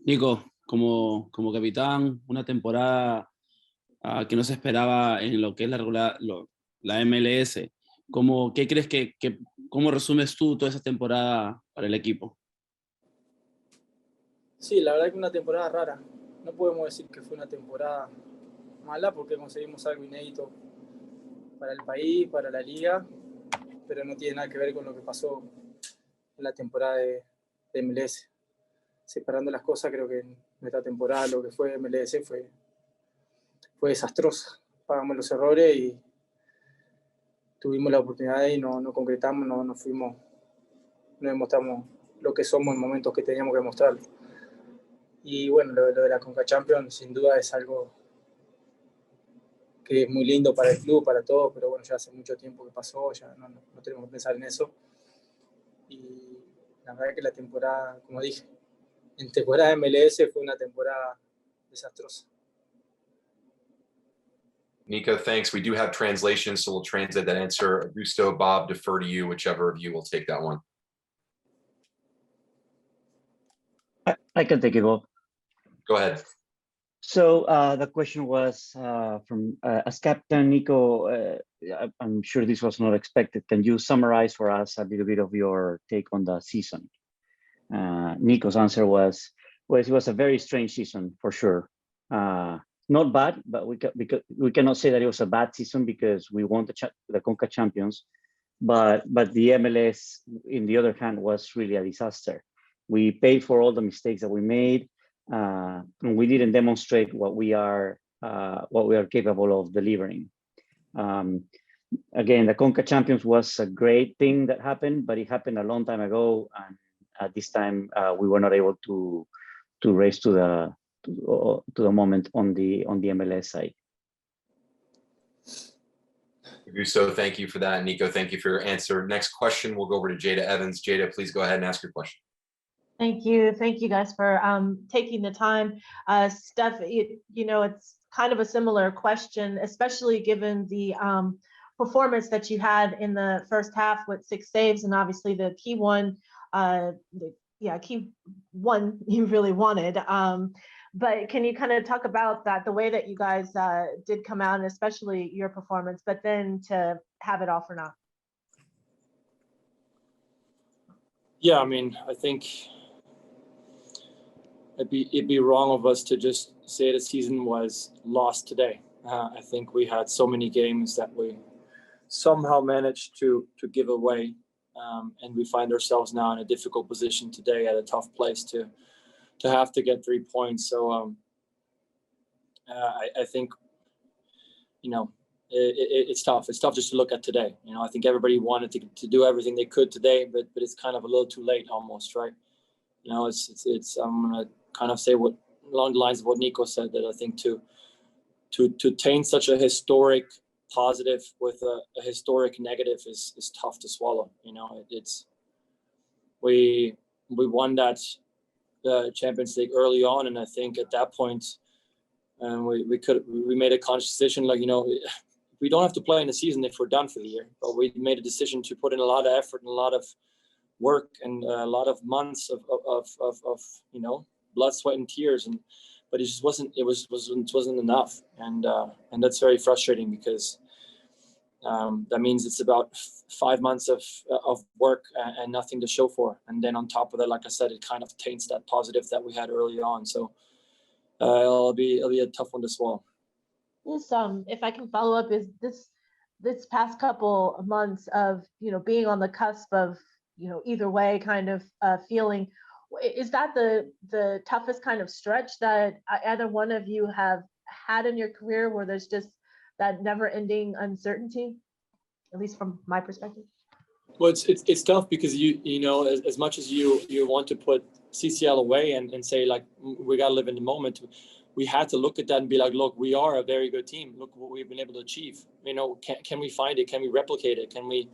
Nico, como capitán, una temporada que no se esperaba en lo que es la MLS. ¿Qué crees cómo resumes tú toda esa temporada para el equipo? Sí, la verdad que una temporada rara. No podemos decir que fue una temporada mala porque conseguimos algo inédito para el país, para la liga, pero no tiene nada que ver con lo que pasó en la temporada de MLS. Separando las cosas, creo que en esta temporada lo que fue MLS fue desastrosa. Pagamos los errores y tuvimos la oportunidad y no concretamos, no fuimos, no demostramos lo que somos en momentos que teníamos que mostrarlo. Y bueno, lo de la Conca Champions sin duda es algo que es muy lindo para el club, para todos, pero bueno, ya hace mucho tiempo que pasó, ya no tenemos que pensar en eso. Y la verdad que la temporada, como dije, en temporada de MLS fue una temporada desastrosa. Nico, thanks. We do have translation, so we'll translate that answer. Augusto, Bob, defer to you, whichever of you will take that one. I can take it, Bob. Go ahead. So the question was from as Captain Nico, I'm sure this was not expected. Can you summarize for us a little bit of your take on the season? Nico's answer was, well, it was a very strange season for sure. Not bad, but we cannot say that it was a bad season because we won the Conca Champions. But the MLS, in the other hand, was really a disaster. We paid for all the mistakes that we made. And we didn't demonstrate what we are capable of delivering. Again, the Conca Champions was a great thing that happened, but it happened a long time ago, and at this time we were not able to raise to the moment on the MLS side. Augusto, thank you for that. Nico, thank you for your answer. Next question, we'll go over to Jada Evans. Jada, please go ahead and ask your question. Thank you guys for taking the time. Steph, it's kind of a similar question, especially given the performance that you had in the first half with 6 saves, and obviously the key one you really wanted. But can you kind of talk about that, the way that you guys did come out, and especially your performance, but then to have it all for naught? Yeah, I mean, I think it'd be wrong of us to just say the season was lost today. I think we had so many games that we somehow managed to give away, and we find ourselves now in a difficult position today at a tough place to have to get 3 points. So I think, it's tough. It's tough just to look at today. I think everybody wanted to do everything they could today, but it's kind of a little too late almost, right? It's I'm gonna kind of say what along the lines of what Nico said, that I think to taint such a historic positive with a historic negative is tough to swallow. We won that Champions League early on, and I think at that point we made a conscious decision, we don't have to play in the season if we're done for the year, but we made a decision to put in a lot of effort and a lot of work and a lot of months of blood, sweat, and tears, but it just wasn't enough, and that's very frustrating because that means it's about 5 months of work and nothing to show for, and then on top of that, like I said, it kind of taints that positive that we had early on. So it'll be a tough one to swallow. This, if I can follow up, is this past couple of months of being on the cusp of either way kind of feeling, is that the toughest kind of stretch that either one of you have had in your career, where there's just that never-ending uncertainty, at least from my perspective? Well, it's tough because as much as you want to put CCL away and say, like, we got to live in the moment, we had to look at that and be like, look, we are a very good team. Look what we've been able to achieve. Can we find it? Can we replicate it? Can we?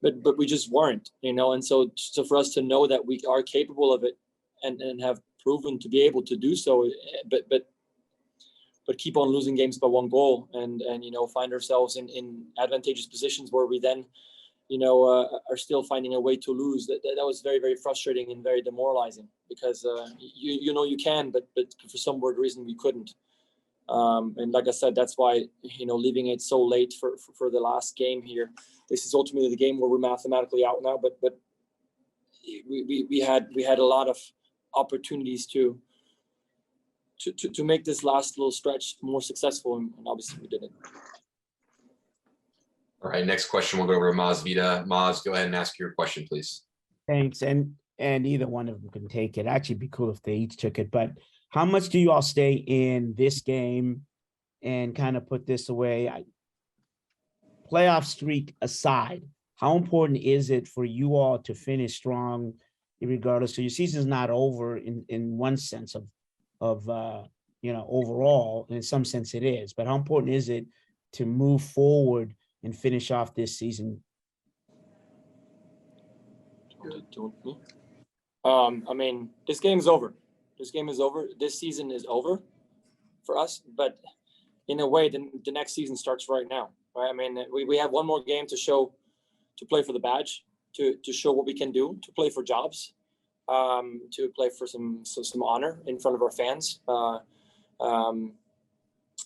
But we just weren't, and so for us to know that we are capable of it and have proven to be able to do so, but keep on losing games by 1 goal and find ourselves in advantageous positions where we then are still finding a way to lose. That was very, very frustrating and very demoralizing because you can, but for some weird reason we couldn't. And like I said, that's why leaving it so late for the last game here. This is ultimately the game where we're mathematically out now, but we had a lot of opportunities to make this last little stretch more successful, and obviously we didn't. All right, next question, we'll go over to Maz Vida. Maz, go ahead and ask your question, please. Thanks. And either one of them can take it. Actually, it'd be cool if they each took it. But how much do you all stay in this game and kind of put this away? Playoff streak aside, how important is it for you all to finish strong, regardless? So your season's not over in one sense of overall. In some sense, it is. But how important is it to move forward and finish off this season? I mean, this game is over. This game is over. This season is over for us. But in a way, the next season starts right now. Right? I mean, we have one more game to play for the badge, to show what we can do, to play for jobs, to play for some honor in front of our fans.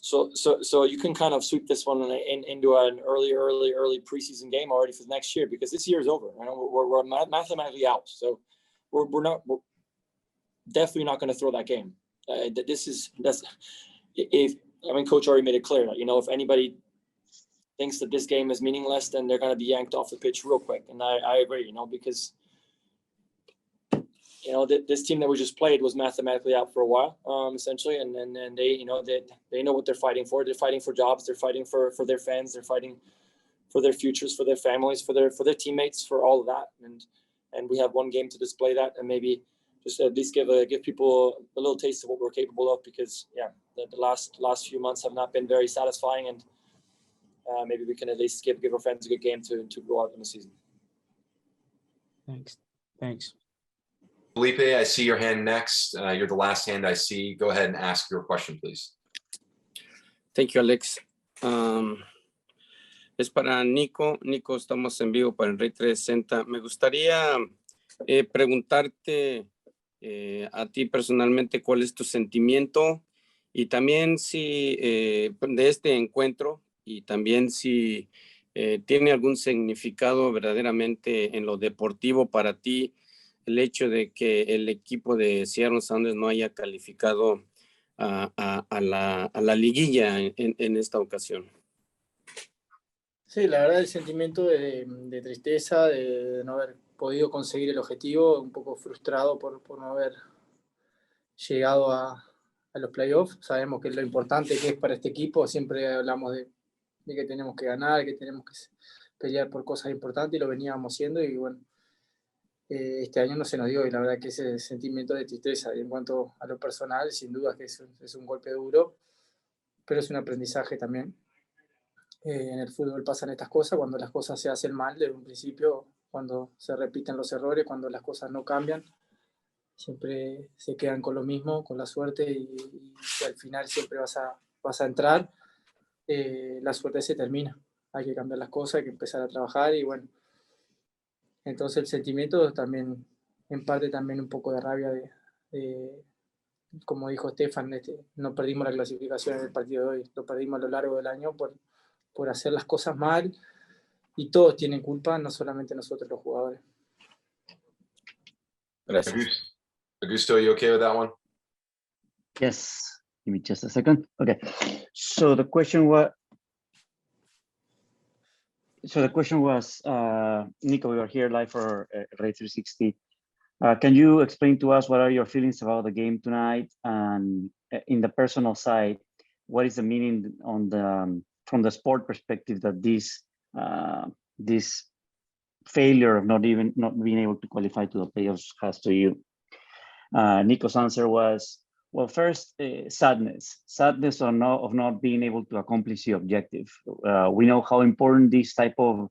So you can kind of sweep this one into an early preseason game already for next year, because this year is over. We're mathematically out. So we're definitely not going to throw that game. Coach already made it clear that, if anybody thinks that this game is meaningless, then they're going to be yanked off the pitch real quick. And I agree, because this team that we just played was mathematically out for a while, essentially, and they they know what they're fighting for. They're fighting for jobs. They're fighting for their fans. They're fighting for their futures, for their families, for their teammates, for all of that. And we have one game to display that, and maybe just at least give people a little taste of what we're capable of, because the last few months have not been very satisfying, and maybe we can at least give our fans a good game to go out in the season. Thanks. Felipe, I see your hand next. You're the last hand I see. Go ahead and ask your question, please. Thank you, Alex. Es para Nico. Nico, estamos en vivo para el Rey 360. Me gustaría preguntarte a ti personalmente cuál es tu sentimiento, y también si de este encuentro, y también si tiene algún significado verdaderamente en lo deportivo para ti el hecho de que el equipo de Seattle Sounders no haya calificado a la liguilla en esta ocasión. Sí, la verdad, el sentimiento de tristeza, de no haber podido conseguir el objetivo, un poco frustrado por no haber llegado a los playoffs. Sabemos que es lo importante que es para este equipo. Siempre hablamos de que tenemos que ganar, que tenemos que pelear por cosas importantes, y lo veníamos haciendo, y bueno, este año no se nos dio, y la verdad que ese sentimiento de tristeza. Y en cuanto a lo personal, sin duda que es un golpe duro, pero es un aprendizaje también. En el fútbol pasan estas cosas, cuando las cosas se hacen mal desde un principio, cuando se repiten los errores, cuando las cosas no cambian, siempre se quedan con lo mismo, con la suerte, y al final siempre vas a entrar. La suerte se termina, hay que cambiar las cosas, hay que empezar a trabajar, y bueno, entonces el sentimiento también, en parte también un poco de rabia de como dijo Stefan, no perdimos la clasificación en el partido de hoy, lo perdimos a lo largo del año por hacer las cosas mal, y todos tienen culpa, no solamente nosotros los jugadores. Gracias. Augusto, you okay with that one? Yes, give me just a second. Okay, so the question was, Nico, we are here live for Ray 360. Can you explain to us what are your feelings about the game tonight, and in the personal side, what is the meaning from the sport perspective that this failure of not being able to qualify to the playoffs has to you? Nico's answer was, well, first, sadness of not being able to accomplish the objective. We know how important these type of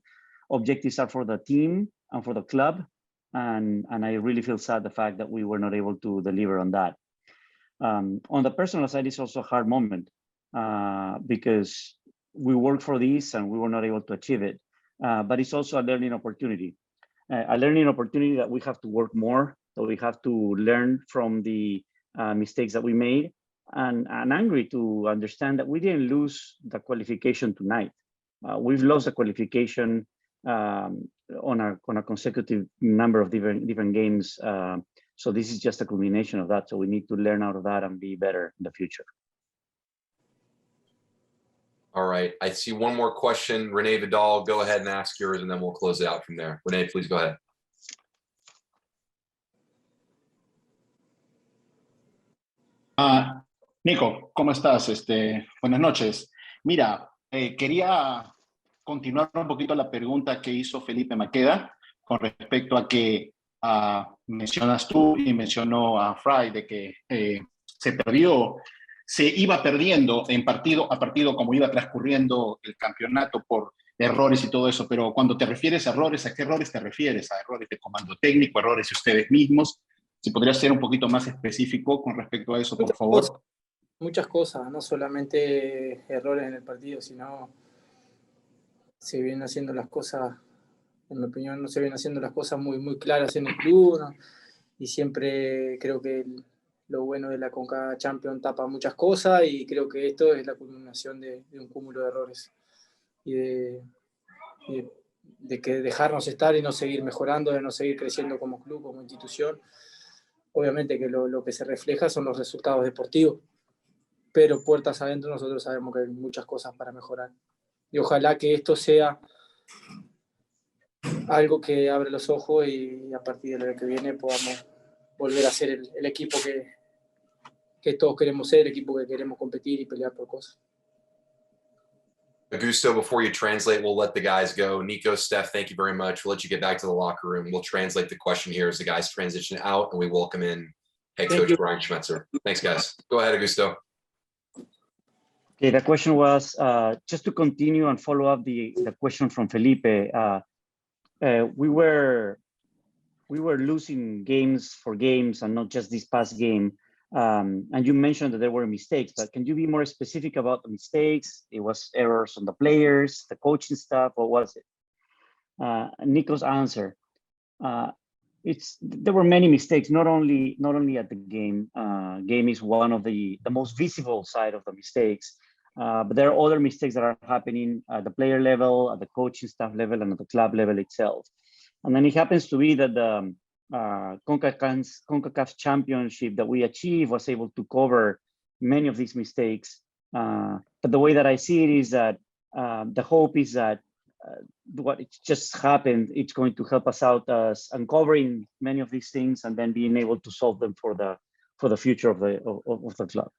objectives are for the team and for the club, and I really feel sad the fact that we were not able to deliver on that. On the personal side, it's also a hard moment because we worked for this and we were not able to achieve it. but it's also a learning opportunity. A learning opportunity that we have to work more, that we have to learn from the mistakes that we made, and angry to understand that we didn't lose the qualification tonight. We've lost a qualification on a consecutive number of different games. So this is just a culmination of that. So we need to learn out of that and be better in the future. All right, I see one more question. Renee Vidal, go ahead and ask yours, and then we'll close it out from there. Renee, please go ahead. Nico, ¿cómo estás? Buenas noches. Mira, quería continuar un poquito la pregunta que hizo Felipe Maqueda con respecto a que mencionas tú y mencionó a Frei de que se iba perdiendo en partido a partido como iba transcurriendo el campeonato por errores y todo eso, pero cuando te refieres a errores, ¿a qué errores te refieres? ¿A errores de comando técnico, errores de ustedes mismos? Si podría ser un poquito más específico con respecto a eso, por favor. Muchas cosas, no solamente errores en el partido, sino se vienen haciendo las cosas, en mi opinión, no se vienen haciendo las cosas muy claras en el club, ¿no? Y siempre creo que lo bueno de la Conca Champions tapa muchas cosas, y creo que esto es la culminación de un cúmulo de errores y de que dejarnos estar y no seguir mejorando, de no seguir creciendo como club, como institución. Obviamente que lo que se refleja son los resultados deportivos, pero puertas adentro nosotros sabemos que hay muchas cosas para mejorar. Y ojalá que esto sea algo que abre los ojos y a partir del año que viene podamos volver a ser el equipo que todos queremos ser, el equipo que queremos competir y pelear por cosas. Augusto, before you translate, we'll let the guys go. Nico, Steph, thank you very much. We'll let you get back to the locker room. We'll translate the question here as the guys transition out, and we welcome in head coach Brian Schmetzer. Thanks, guys. Go ahead, Augusto. Okay, the question was, just to continue and follow up the question from Felipe, we were losing games for games and not just this past game. And you mentioned that there were mistakes, but can you be more specific about the mistakes? It was errors on the players, the coaching staff, what was it? Nico's answer, there were many mistakes, not only at the game. Game is one of the most visible side of the mistakes, but there are other mistakes that are happening at the player level, at the coaching staff level, and at the club level itself. And then it happens to be that the CONCACAF championship that we achieved was able to cover many of these mistakes. But the way that I see it is that the hope is that what it just happened, it's going to help us out as uncovering many of these things and then being able to solve them for the future of the club.